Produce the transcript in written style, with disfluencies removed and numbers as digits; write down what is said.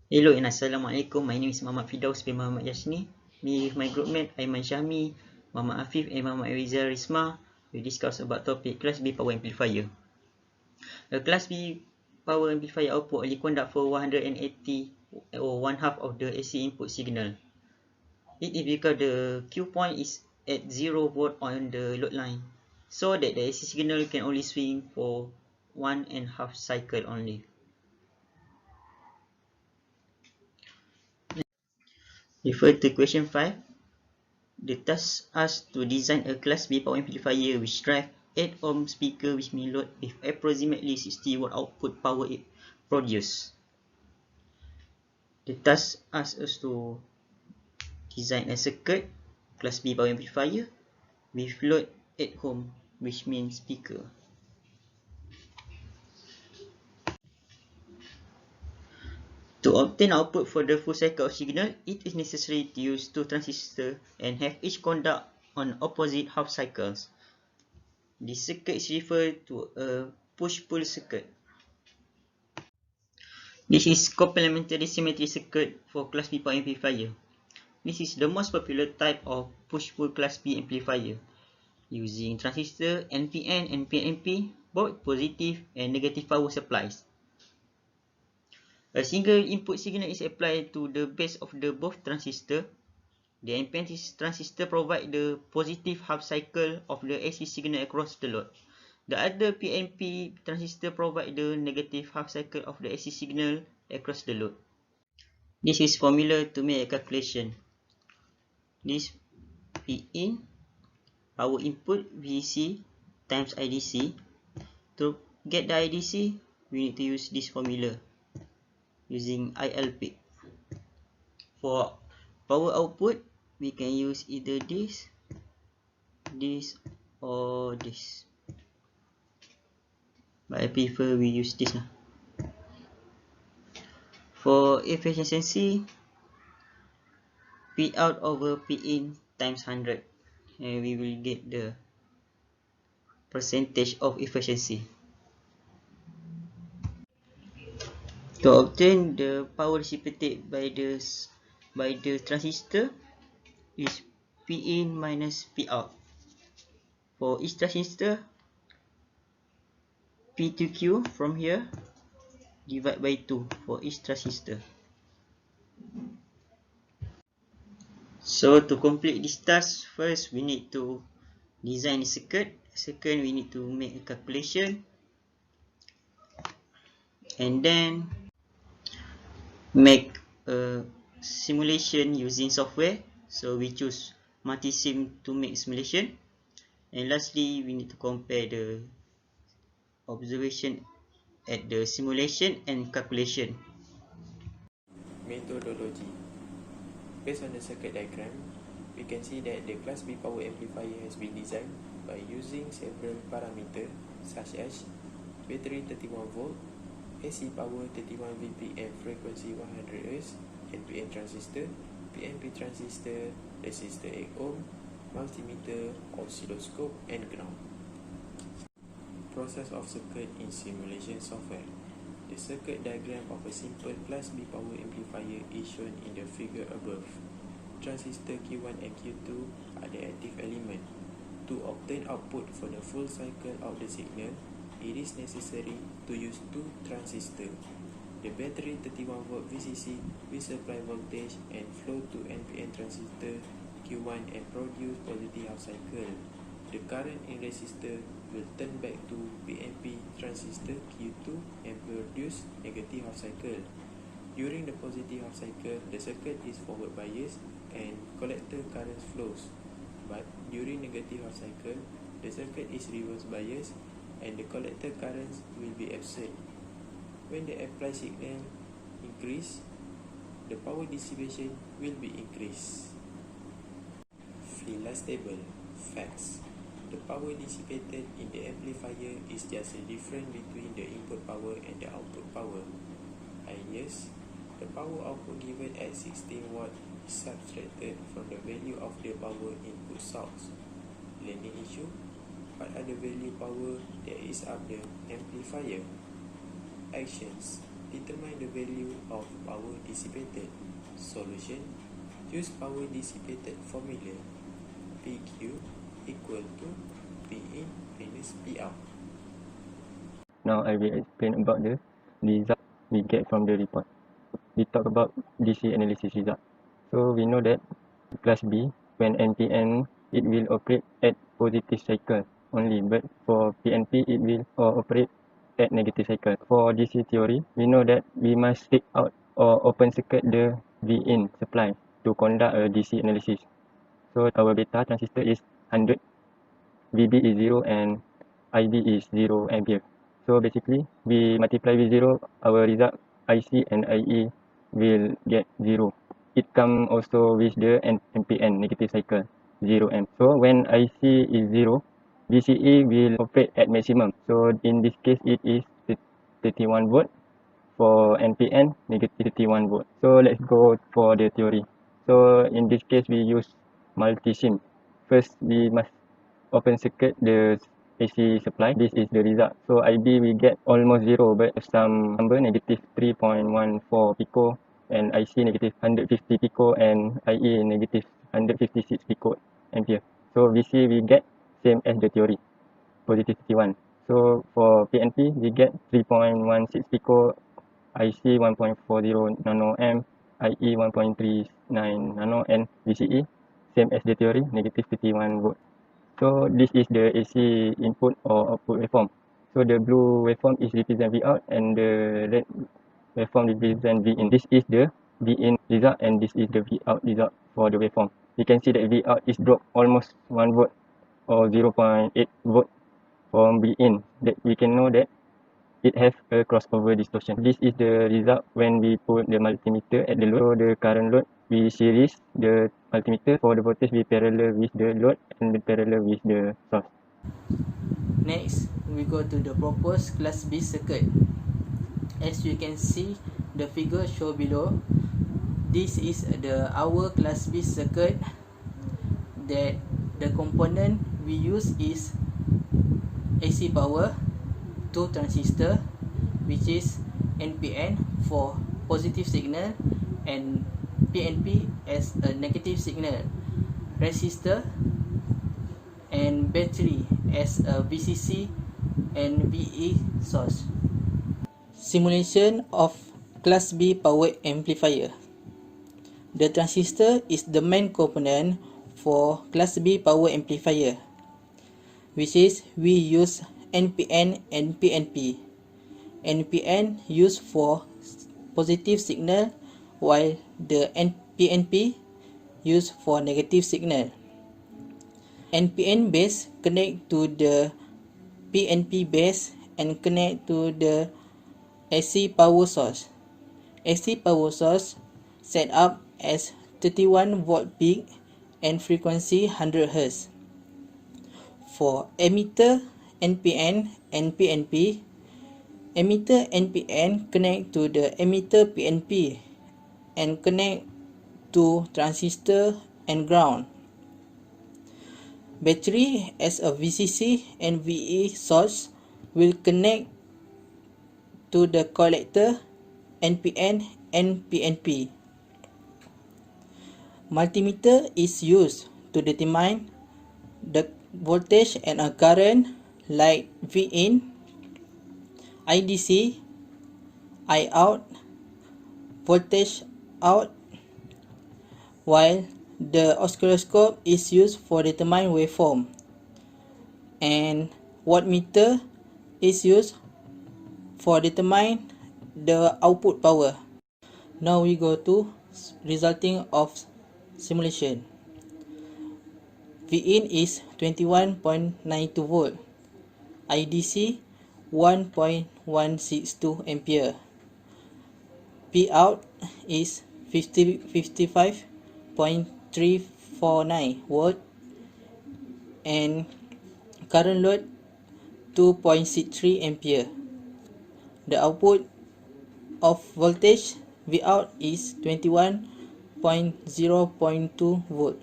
Hello and Assalamualaikum. My name is Muhammad Firdaus bin Muhammad Yasni. Me with my group mate Aiman Syahmi, Muhammad Afif and Muhammad Rizal Risma. We discuss about topic Class B Power Amplifier. A Class B Power Amplifier output only conduct for 180 or one half of the AC input signal. It is because the Q point is at 0 volt on the load line, so that the AC signal can only swing for 1.5 cycle only. Refer to question 5. The task asks to design a Class B power amplifier which drives 8 ohm speaker with main load with approximately 60 watt output power it produces. The task asks us to design a circuit Class B power amplifier with load 8 ohm which main speaker. To obtain output for the full cycle of signal, it is necessary to use two transistors and have each conduct on opposite half cycles. This circuit is referred to a push-pull circuit. This is complementary symmetry circuit for Class B power amplifier. This is the most popular type of push-pull Class B amplifier, using transistor NPN and PNP, both positive and negative power supplies. A single input signal is applied to the base of the both transistor. The NPN transistor provides the positive half cycle of the AC signal across the load. The other PNP transistor provides the negative half cycle of the AC signal across the load. This is formula to make a calculation. This P in power input VC times IDC. To get the IDC, we need to use this formula using IL peak. For power output, we can use either this or this. But I prefer we use this. For efficiency, P out over P in times 100, and we will get the percentage of efficiency. To obtain the power dissipated by the transistor is P in minus P out. For each transistor, P2Q from here divide by 2 for each transistor. So to complete this task, first we need to design the circuit. Second, we need to make a calculation, and then make a simulation using software. So we choose multi-sim to make simulation, and lastly we need to compare the observation at the simulation and calculation. Methodology. Based on the circuit diagram, we can see that the Class B power amplifier has been designed by using several parameters such as battery 31 volt, AC power 31 VP and frequency 100 Hz, NPN transistor, PNP transistor, resistor 8 ohm, multimeter, oscilloscope and ground. Process of circuit in simulation software. The circuit diagram of a simple Class B power amplifier is shown in the figure above. Transistor Q1 and Q2 are the active element. To obtain output for the full cycle of the signal, it is necessary to use two transistors. The battery 31 volt VCC will supply voltage and flow to NPN transistor Q1 and produce positive half cycle. The current in resistor will turn back to PNP transistor Q2 and produce negative half cycle. During the positive half cycle, the circuit is forward biased and collector current flows. But during negative half cycle, the circuit is reverse biased and the collector currents will be absent. When the applied signal increase, the power dissipation will be increased. Flash table. Facts. The power dissipated in the amplifier is just a difference between the input power and the output power. Ideas. The power output given at 16 watt is subtracted from the value of the power input source. Learning issue. What are the value power that is up the amplifier? Actions. Determine the value of power dissipated. Solution: use power dissipated formula. PQ equal to P in minus P out. Now I will explain about the result we get from the report. We talk about DC analysis result. So we know that class B, when NPN, it will operate at positive cycle only, but for PNP, it will operate at negative cycle. For DC theory, we know that we must take out or open circuit the V-in supply to conduct a DC analysis. So our beta transistor is 100, VB is 0 and IB is 0 ampere. So basically, we multiply with 0, our result IC and IE will get 0. It come also with the NPN, negative cycle, 0 amp. So when IC is 0, DCE will operate at maximum. So in this case, it is 31 volt. For NPN, negative 31 volt. So let's go for the theory. So in this case, we use multi-sim. First, we must open circuit the AC supply. This is the result. So IB we get almost 0, but some number negative 3.14 pico, and IC negative 150 pico, and IE negative 156 pico ampere. So VC we get same as the theory, positive 51. So for PNP we get 3.16 pico, IC 1.40 nano amp, IE 1.39 nano, and VCE same as the theory, negative 51 volt. So this is the AC input or output waveform. So the blue waveform is represent V out and the red waveform represent V in. This is the V in result and this is the V out result for the waveform. You can see that V out is dropped almost 1 volt or 0.8 volt from V in. That we can know that it has a crossover distortion. This is the result when we put the multimeter at the load. So the current load, we series the multimeter. For the voltage, we parallel with the load and parallel with the source. Next, we go to the proposed class B circuit. As you can see the figure shown below, this is our class B circuit. That the component we use is AC power, 2 transistor, which is NPN for positive signal and PNP as a negative signal, resistor and battery as a VCC and VE source. Simulation of class B power amplifier. The transistor is the main component for class B power amplifier, which is we use NPN and PNP. NPN used for positive signal while the PNP used for negative signal. NPN base connect to the PNP base and connect to the AC power source. AC power source set up as 31 volt peak and frequency 100 Hz. For emitter NPN and PNP, emitter NPN connect to the emitter PNP and connect to transistor and ground. Battery as a VCC and VE source will connect to the collector NPN and PNP. Multimeter is used to determine the voltage and a current like V in, IDC, I out, voltage out, while the oscilloscope is used for determine waveform, and wattmeter is used for determine the output power. Now we go to resulting of simulation. V in is 21.92 volt, IDC 1.162 ampere, P out is 55.349 volt, and current load 2.63 ampere. The output of voltage V out is 21.0.2 volt.